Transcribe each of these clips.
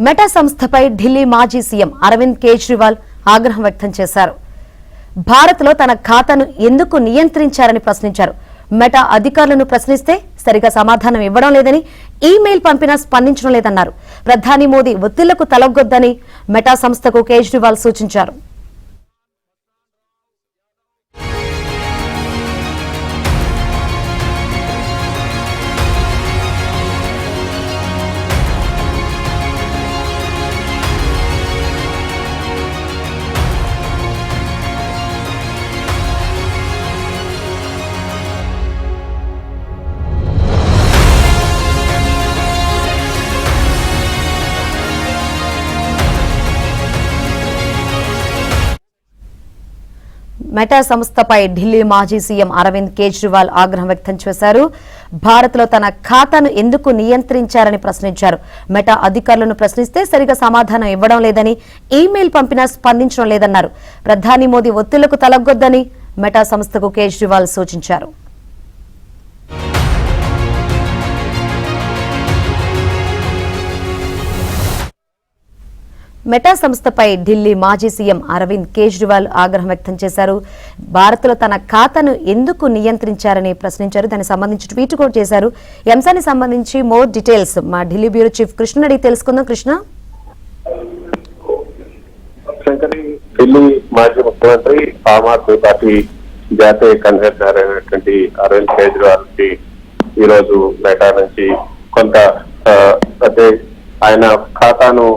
Meta సంస్థపై ఢిల్లీ మాజీ CM Arvind Kejriwal ఆగ్రహం వ్యక్తం చేశారు. భారత్లో తన ఖాతాను ఎందుకు నియంత్రించారని ప్రశ్నించారు. మెటా అధికారులను ప్రశ్నిస్తే సరిగా సమాధానం ఇవ్వడం లేదని, ఈమెయిల్ పంపినా స్పందించడం లేదన్నారు. ప్రధాని మోదీ ఒత్తిళ్లకు తలొగ్గొద్దని మెటా సంస్థకు కేజ్రీవాల్ సూచించారు. మెటా సంస్థపై ఢిల్లీ మాజీ సీఎం అరవింద్ కేజ్రీవాల్ ఆగ్రహం వ్యక్తం చేశారు. భారత్లో తన ఖాతాను ఎందుకు నియంత్రించారని ప్రశ్నించారు. మెటా అధికారులను ప్రశ్నిస్తే సరిగా సమాధానం ఇవ్వడం లేదని, ఈమెయిల్ పంపినా స్పందించడం లేదన్నారు. ప్రధాని మోదీ ఒత్తిళ్లకు తలొగ్గొద్దని మెటా సంస్థకు కేజ్రీవాల్ సూచించారు. మెటా సంస్థపై ఢిల్లీ మాజీ సీఎం అరవింద్ కేజ్రీవాల్ ఆగ్రహం వ్యక్తం చేశారు. భారత్లో తన ఖాతాను ఎందుకు నియంత్రించారని ప్రశ్నించారు. దానికి సంబంధించి ట్వీట్ కూడా చేశారు. ఈ అంశానికి సంబంధించి మోర్ డీటెయిల్స్ మా ఢిల్లీ బ్యూరో చీఫ్ కృష్ణ అడిగి తెలుసుకుందాం. కృష్ణ, ఢిల్లీ మాజీ ముఖ్యమంత్రి ఆమ్ ఆద్మీ పార్టీ జాతీయ కన్వీనర్ అయినటువంటి అరవింద్ కేజ్రీవాల్ కి ఈ రోజు మెటా నుంచి కొంత అంటే ఆయన ఖాతాను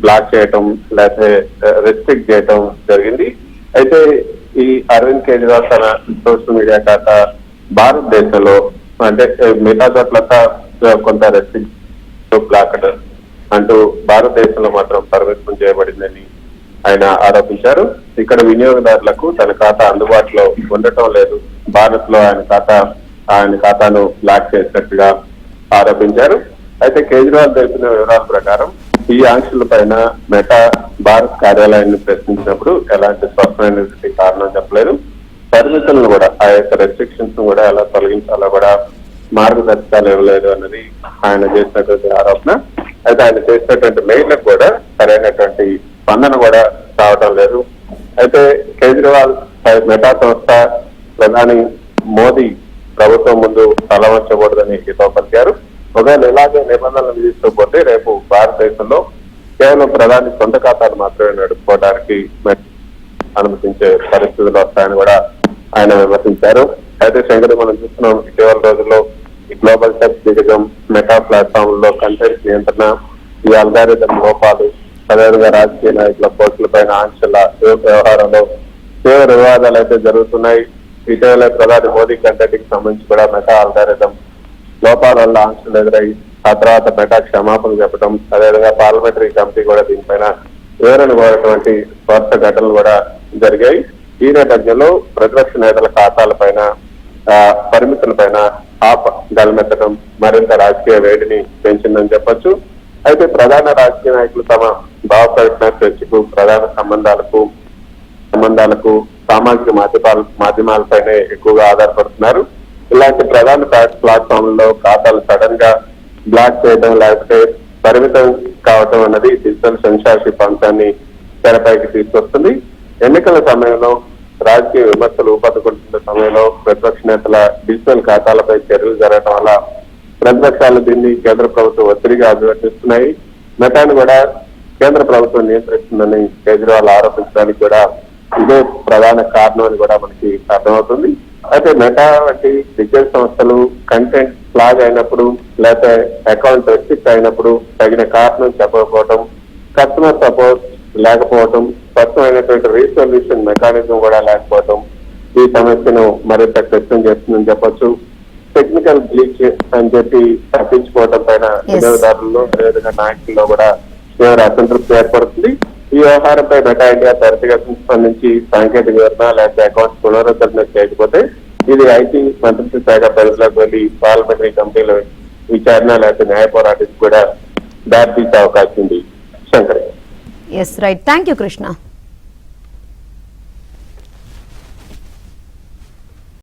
బ్లాక్ చేయటం లేకపోతే రెస్ట్రిక్ట్ చేయటం జరిగింది. అయితే ఈ అరవింద్ కేజ్రీవాల్ తన సోషల్ మీడియా ఖాతా భారతదేశంలో అంటే మిగతా చోట్లంతా కొంత రెస్ట్రిక్ట్ బ్లాక్ అంటూ భారతదేశంలో మాత్రం పరిమితం చేయబడిందని ఆయన ఆరోపించారు. ఇక్కడ వినియోగదారులకు తన ఖాతా అందుబాటులో ఉండటం లేదు, భారత్ లో ఆయన ఖాతాను బ్లాక్ చేసినట్టుగా ఆరోపించారు. అయితే కేజ్రీవాల్ తెలిపిన వివరాల ప్రకారం ఈ ఆంక్షల పైన మెటా భారత్ కార్యాలయాన్ని ప్రశ్నించినప్పుడు ఎలాంటి స్పష్టమైనటువంటి కారణం చెప్పలేదు. పరిమితులను కూడా ఆ యొక్క రెస్ట్రిక్షన్స్ కూడా ఎలా తొలగించాలో కూడా మార్గదర్శకాలు ఇవ్వలేదు అన్నది ఆయన చేసినటువంటి ఆరోపణ. అయితే ఆయన చేసినటువంటి మెయిల్లకు కూడా సరైనటువంటి స్పందన కూడా రావడం లేదు. అయితే కేజ్రీవాల్ మెటా సంస్థ ప్రధాని మోదీ ప్రభుత్వం ముందు తలవంచకూడదని హితవు పలికారు. ఒకవేళ ఇలాగే నిబంధనలు విధిస్తూ రేపు భారతదేశంలో కేవలం ప్రధాని సొంత ఖాతాను మాత్రమే నడుపుకోవడానికి అనుమతించే పరిస్థితులు వస్తాయని కూడా ఆయన విమర్శించారు. అయితే శంకర్, మనం చూస్తున్నాం ఇటీవల రోజుల్లో ఈ గ్లోబల్ టెక్ దిగ్గజం మెటా ప్లాట్ఫామ్ లో కంటెంట్ నియంత్రణ, ఈ అల్గారిథం లోపాలు, అదేవిధంగా రాజకీయ నాయకుల పోస్టుల పైన ఆంక్షల వ్యవహారంలో తీవ్ర వివాదాలు అయితే జరుగుతున్నాయి. ఇటీవల ప్రధాని మోదీ కంటెంట్ కి సంబంధించి కూడా మెటా అల్గారిథం లోపాల వల్ల ఆంక్షలు ఎదురై ఆ తర్వాత మెటా క్షమాపణ చెప్పడం, అదేవిధంగా పార్లమెంటరీ కమిటీ కూడా దీనిపైన వివరణ కోరినటువంటి స్వార్థ ఘటనలు కూడా జరిగాయి. ఈ నేపథ్యంలో ప్రతిపక్ష నేతల ఖాతాల పైన పరిమితుల పైన గలమెత్తడం మరింత రాజకీయ వేడిని పెంచిందని చెప్పొచ్చు. అయితే ప్రధాన రాజకీయ నాయకులు తమ భావ ప్రకటన చర్చకు, ప్రధాన సంబంధాలకు సామాజిక మాధ్యమాలపైనే ఎక్కువగా ఆధారపడుతున్నారు. ఇలాంటి ప్రధాన ప్లాట్ఫామ్లలో ఖాతాలు సడన్ గా బ్లాక్ చేయడం లేకపోతే పరిమితం కావడం అన్నది డిజిటల్ సెన్సార్షిప్ అంశాన్ని తెరపైకి తీసుకొస్తుంది. ఎన్నికల సమయంలో రాజకీయ విమర్శలు ఊపందుకుంటున్న సమయంలో ప్రతిపక్ష నేతల డిజిటల్ ఖాతాలపై చర్యలు జరగడం వల్ల ప్రతిపక్షాలు దీన్ని కేంద్ర ప్రభుత్వం ఒత్తిడిగా అభివర్తిస్తున్నాయి. మెటాను కూడా కేంద్ర ప్రభుత్వం నియంత్రిస్తుందని కేజ్రీవాల్ ఆరోపించడానికి కూడా ఇదే ప్రధాన కారణం అని కూడా మనకి అర్థమవుతుంది. అయితే మెటా వంటి డిజిటల్ సంస్థలు కంటెంట్ ఫ్లాగ్ అయినప్పుడు లేకపోతే అకౌంట్ రెస్ట్రిక్ట్ అయినప్పుడు తగిన కారణం చెప్పకపోవడం, కస్టమర్ సపోర్ట్ లేకపోవడం, స్పష్టమైనటువంటి రీసొల్యూషన్ మెకానిజం కూడా లేకపోవడం ఈ సమస్యను మరింత క్లిష్టం చేస్తుందని చెప్పొచ్చు. టెక్నికల్ గ్లిచ్ అని చెప్పి తప్పించుకోవడం పైన వినియోగదారుల్లో అదేవిధంగా నాయకుల్లో కూడా తీవ్ర అసంతృప్తి ఏర్పడుతుంది. ఈ వ్యవహారంపై మెటా ఇండియా త్వరితగతిన స్పందించి సాంకేతిక వివరణ లేకపోతే అకౌంట్స్ పునరుద్ధరణ చేయకపోతే ఇది ఐటీ మంత్రిత్వ శాఖ పరిధిలోకి వెళ్లి పార్లమెంటరీ కమిటీల విచారణ లేకపోతే న్యాయ పోరాటానికి కూడా దారితీసే అవకాశం ఉంది. Shankar. Yes right, thank you Krishna.